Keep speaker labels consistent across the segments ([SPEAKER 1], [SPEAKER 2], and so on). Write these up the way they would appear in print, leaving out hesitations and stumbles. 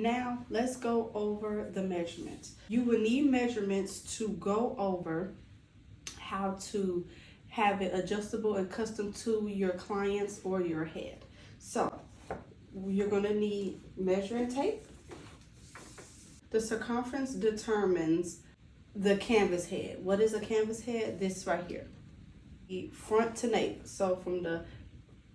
[SPEAKER 1] now let's go over the measurements. You will need measurements to go over how to have it adjustable and custom to your clients or your head. So you're going to need measuring tape. The circumference determines the canvas head. What is a canvas head? This right here. The front to nape. So from the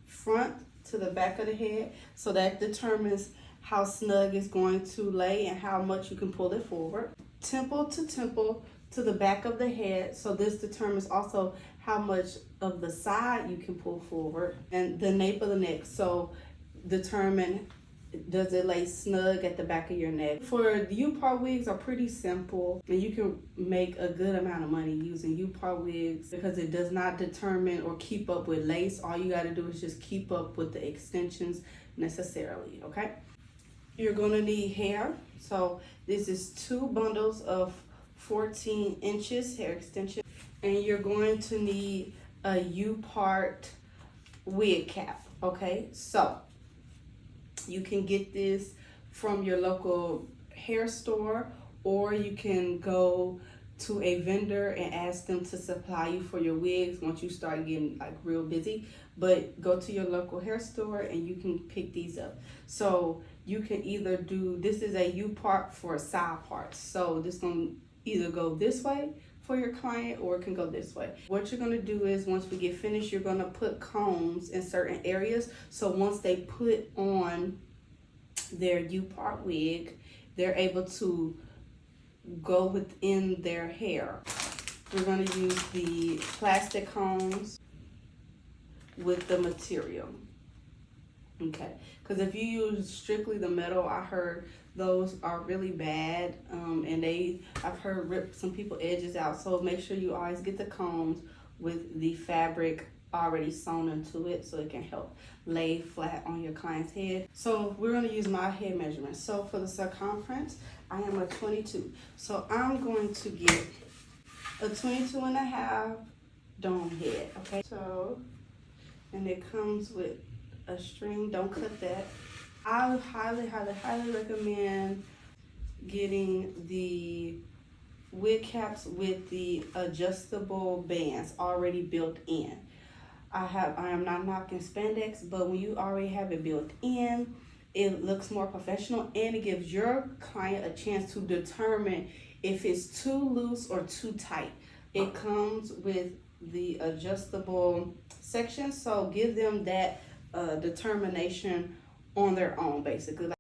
[SPEAKER 1] front to the back of the head. So that determines how snug it's going to lay and how much you can pull it forward. Temple to the back of the head. So this determines also how much of the side you can pull forward. And the nape of the neck. So determine, does it lay snug at the back of your neck? For the upart wigs are pretty simple, and you can make a good amount of money using upart wigs because it does not determine or keep up with lace. All you got to do is just keep up with the extensions necessarily, okay? You're going to need hair. So this is 2 bundles of 14 inches hair extension, and you're going to need a upart wig cap, okay? So you can get this from your local hair store, or you can go to a vendor and ask them to supply you for your wigs once you start getting like real busy. But go to your local hair store and you can pick these up. So you can either do, this is a upart for side parts. So this gonna either go this way for your client or it can go this way. What you're gonna do is once we get finished, you're gonna put combs in certain areas. So once they put on their upart wig, they're able to go within their hair. We're gonna use the plastic combs with the material. Okay, because if you use strictly the metal, I heard those are really bad, and I've heard rip some people edges out. So make sure you always get the combs with the fabric already sewn into it so it can help lay flat on your client's head. So we're going to use my head measurement. So for the circumference, I am a 22. So I'm going to get a 22.5 dome head, okay? So, and it comes with a string. Don't cut that. I highly recommend getting the wig caps with the adjustable bands already built in. I am not knocking spandex, but when you already have it built in, it looks more professional and it gives your client a chance to determine if it's too loose or too tight. It comes with the adjustable section, so give them that determination on their own, basically.